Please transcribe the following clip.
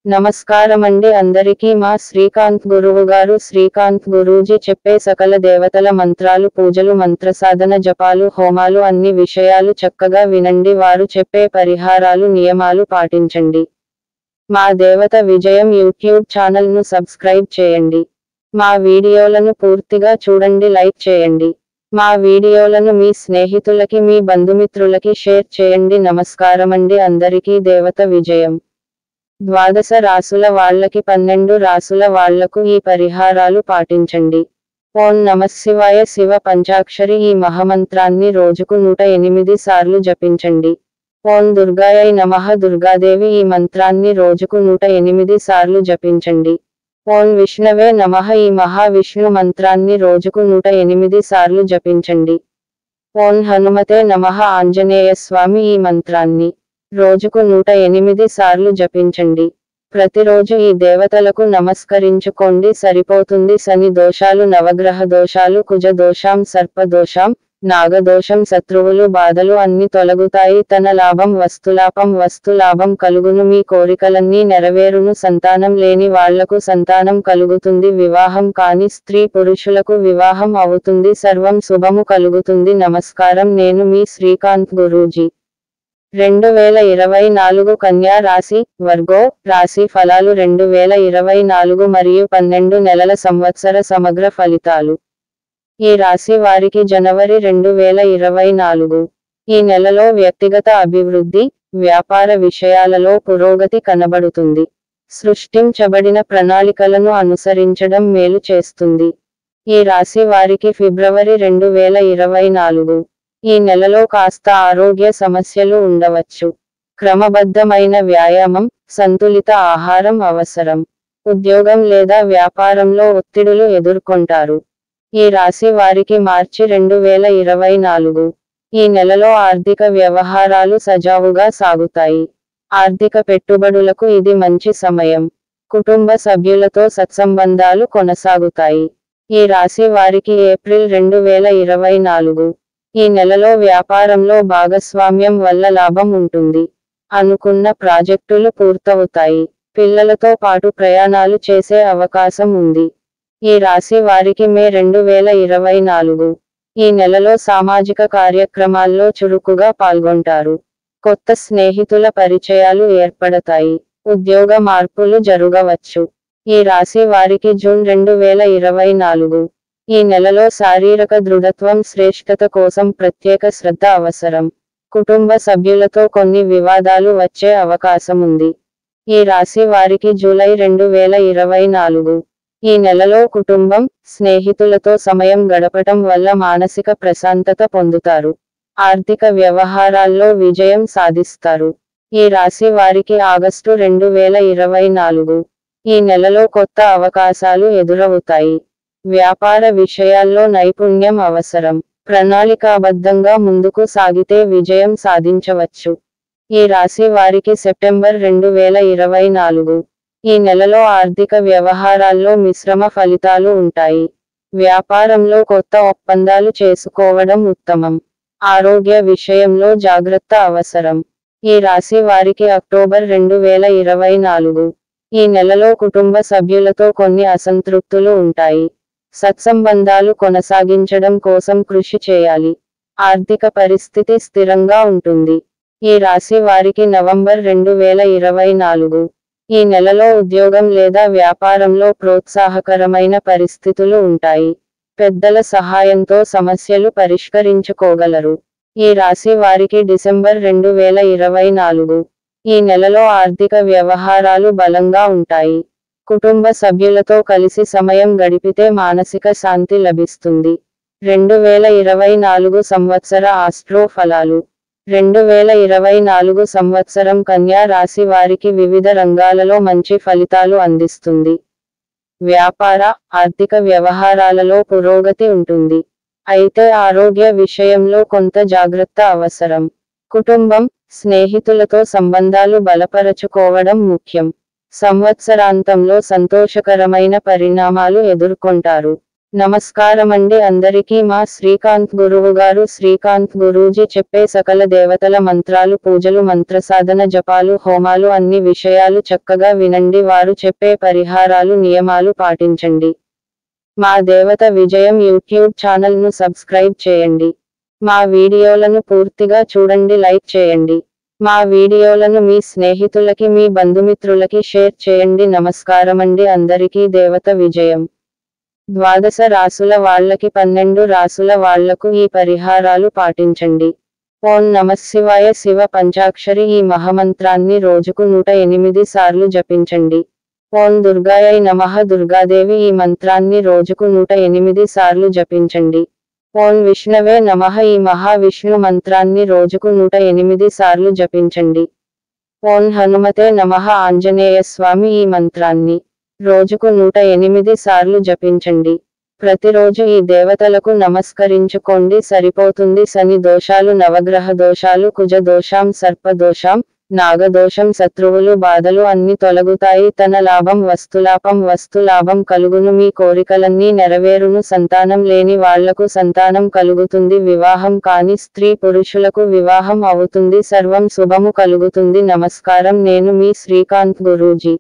నమస్కారమండి అందరికీ మా శ్రీకాంత్ గురువు గారు శ్రీకాంత్ గురూజీ చెప్పే సకల దేవతల మంత్రాలు పూజలు మంత్రసాధన జపాలు హోమాలు అన్ని విషయాలు చక్కగా వినండి వారు చెప్పే పరిహారాలు నియమాలు పాటించండి. మా దేవత విజయం యూట్యూబ్ ఛానల్ను సబ్స్క్రైబ్ చేయండి. మా వీడియోలను పూర్తిగా చూడండి, లైక్ చేయండి. మా వీడియోలను మీ స్నేహితులకి మీ బంధుమిత్రులకి షేర్ చేయండి. నమస్కారమండి అందరికీ దేవత విజయం. ద్వాదశ రాసుల వాళ్ళకి 12 రాసుల వాళ్లకు ఈ పరిహారాలు పాటించండి. ఓం నమఃశివాయ శివ పంచాక్షరి ఈ మహామంత్రాన్ని రోజుకు 108 సార్లు జపించండి. ఓం దుర్గాయై నమః దుర్గాదేవి ఈ మంత్రాన్ని రోజుకు 108 సార్లు జపించండి. ఓం విష్ణవే నమః ఈ మహావిష్ణు మంత్రాన్ని రోజుకు 108 సార్లు జపించండి. ఓం హనుమతే నమః ఆంజనేయ స్వామి ఈ మంత్రాన్ని రోజుకు 108 సార్లు జపించండి. ప్రతిరోజు ఈ దేవతలకు నమస్కరించుకోండి సరిపోతుంది. శని దోషాలు, నవగ్రహ దోషాలు, కుజ దోషం, సర్ప దోషం, నాగదోషం, శత్రువులు బాధలు అన్ని తొలగుతాయి. తన లాభం వస్తులాభం కలుగును. మీ కోరికలన్నీ నెరవేరును. సంతానం లేని వాళ్లకు సంతానం కలుగుతుంది. వివాహం కాని స్త్రీ పురుషులకు వివాహం అవుతుంది. సర్వం శుభము కలుగుతుంది. నమస్కారం, నేను మీ శ్రీకాంత్ గురూజీ. 2024 కన్యా రాశి వర్గో రాశి ఫలాలు 2024 మరియు 12 నెలల సంవత్సర సమగ్ర ఫలితాలు. ఈ రాశి వారికి జనవరి 2024 ఈ నెలలో వ్యక్తిగత అభివృద్ధి, వ్యాపార విషయాలలో పురోగతి కనబడుతుంది. సృష్టించబడిన ప్రణాళికలను అనుసరించడం మేలు చేస్తుంది. ఈ రాశి వారికి ఫిబ్రవరి 2024 ఈ నెలలో కాస్త ఆరోగ్య సమస్యలు ఉండవచ్చు. క్రమబద్ధమైన వ్యాయామం, సంతులిత ఆహారం అవసరం. ఉద్యోగం లేదా వ్యాపారంలో ఒత్తిడులు ఎదుర్కొంటారు. ఈ రాశి వారికి మార్చి 2024 ఈ నెలలో ఆర్థిక వ్యవహారాలు సజావుగా సాగుతాయి. ఆర్థిక పెట్టుబడులకు ఇది మంచి సమయం. కుటుంబ సభ్యులతో సత్సంబంధాలు కొనసాగుతాయి. ఈ రాశి వారికి ఏప్రిల్ 2024 ఈ నెలలో వ్యాపారంలో భాగస్వామ్యం వల్ల లాభం ఉంటుంది. అనుకున్న ప్రాజెక్టులు పూర్తవుతాయి. పిల్లలతో పాటు ప్రయాణాలు చేసే అవకాశం ఉంది. ఈ రాశి వారికి మే 2024 ఈ నెలలో సామాజిక కార్యక్రమాల్లో చురుకుగా పాల్గొంటారు. కొత్త స్నేహితుల పరిచయాలు ఏర్పడతాయి. ఉద్యోగ మార్పులు జరగవచ్చు. ఈ రాశి వారికి జూన్ 2024 ఈ నెలలో శారీరక దృఢత్వం, శ్రేష్ఠత కోసం ప్రత్యేక శ్రద్ధ అవసరం. కుటుంబ సభ్యులతో కొన్ని వివాదాలు వచ్చే అవకాశముంది. ఈ రాశి వారికి జూలై 2024 ఈ నెలలో కుటుంబం, స్నేహితులతో సమయం గడపటం వల్ల మానసిక ప్రశాంతత పొందుతారు. ఆర్థిక వ్యవహారాల్లో విజయం సాధిస్తారు. ఈ రాశి వారికి ఆగస్టు 2024 ఈ నెలలో కొత్త అవకాశాలు ఎదురవుతాయి. వ్యాపార విషయాల్లో నైపుణ్యం అవసరం. ప్రణాళికాబద్ధంగా ముందుకు సాగితే విజయం సాధించవచ్చు. ఈ రాశి వారికి సెప్టెంబర్ 2024 ఈ నెలలో ఆర్థిక వ్యవహారాల్లో మిశ్రమ ఫలితాలు ఉంటాయి. వ్యాపారంలో కొత్త ఒప్పందాలు చేసుకోవడం ఉత్తమం. ఆరోగ్య విషయంలో జాగ్రత్త అవసరం. ఈ రాశి వారికి అక్టోబర్ 2024 ఈ నెలలో కుటుంబ సభ్యులతో కొన్ని అసంతృప్తులు ఉంటాయి. సత్సంబంధాలు కొనసాగించడం కోసం కృషి చేయాలి. ఆర్థిక పరిస్థితి స్థిరంగా ఉంటుంది. ఈ రాశి వారికి నవంబర్ 2024 ఈ నెలలో ఉద్యోగం లేదా వ్యాపారంలో ప్రోత్సాహకరమైన పరిస్థితులు ఉంటాయి. పెద్దల సహాయంతో సమస్యలు పరిష్కరించుకోగలరు. ఈ రాశి వారికి డిసెంబర్ 2024 ఈ నెలలో ఆర్థిక వ్యవహారాలు బలంగా ఉంటాయి. కుటుంబ సభ్యులతో కలిసి సమయం గడిపితే మానసిక శాంతి లభిస్తుంది. 2024 సంవత్సర ఆస్ట్రో ఫలాలు. 2024 సంవత్సరం కన్యా రాశి వారికి వివిధ రంగాలలో మంచి ఫలితాలు అందిస్తుంది. వ్యాపార, ఆర్థిక వ్యవహారాలలో పురోగతి ఉంటుంది. అయితే ఆరోగ్య విషయంలో కొంత జాగ్రత్త అవసరం. కుటుంబం, స్నేహితులతో సంబంధాలు బలపరచుకోవడం ముఖ్యం. సంవత్సరాంతంలో సంతోషకరమైన పరిణామాలు ఎదుర్కొంటారు. నమస్కారమండి అందరికీ. మా శ్రీకాంత్ గురువు గారు శ్రీకాంత్ గురూజీ చెప్పే సకల దేవతల మంత్రాలు, పూజలు, మంత్రసాధన, జపాలు, హోమాలు అన్ని విషయాలు చక్కగా వినండి. వారు చెప్పే పరిహారాలు, నియమాలు పాటించండి. మా దేవత విజయం యూట్యూబ్ ఛానల్ను సబ్స్క్రైబ్ చేయండి. మా వీడియోలను పూర్తిగా చూడండి, లైక్ చేయండి. మా వీడియోలను మీ స్నేహితులకి, మీ బంధుమిత్రులకి షేర్ చేయండి. నమస్కారమండి అందరికీ. దేవత విజయం. ద్వాదశ రాసుల వాళ్ళకి 12 రాసుల వాళ్లకు ఈ పరిహారాలు పాటించండి. ఓం నమఃశివాయ. శివ పంచాక్షరి ఈ మహామంత్రాన్ని రోజుకు 108 సార్లు జపించండి. ఓం దుర్గాయై నమః. దుర్గాదేవి ఈ మంత్రాన్ని రోజుకు 108 సార్లు జపించండి. ఓం విష్ణవే నమః. ఈ మహావిష్ణు మంత్రాన్ని రోజుకు 108 సార్లు జపించండి. ఓం హనుమతే నమః. ఆంజనేయ స్వామి ఈ మంత్రాన్ని రోజుకు 108 సార్లు జపించండి. ప్రతిరోజు ఈ దేవతలకు నమస్కరించుకోండి, సరిపోతుంది. శని దోషాలు, నవగ్రహ దోషాలు, కుజ దోషం, సర్ప దోషం, నాగదోషం, శత్రువులు బాధలు అన్ని తొలగుతాయి. తన లాభం వస్తులాభం కలుగును. మీ కోరికలన్నీ నెరవేరును. సంతానం లేని వాళ్లకు సంతానం కలుగుతుంది. వివాహం కాని స్త్రీ పురుషులకు వివాహం అవుతుంది. సర్వం శుభము కలుగుతుంది. నమస్కారం. నేను మీ శ్రీకాంత్ గురూజీ.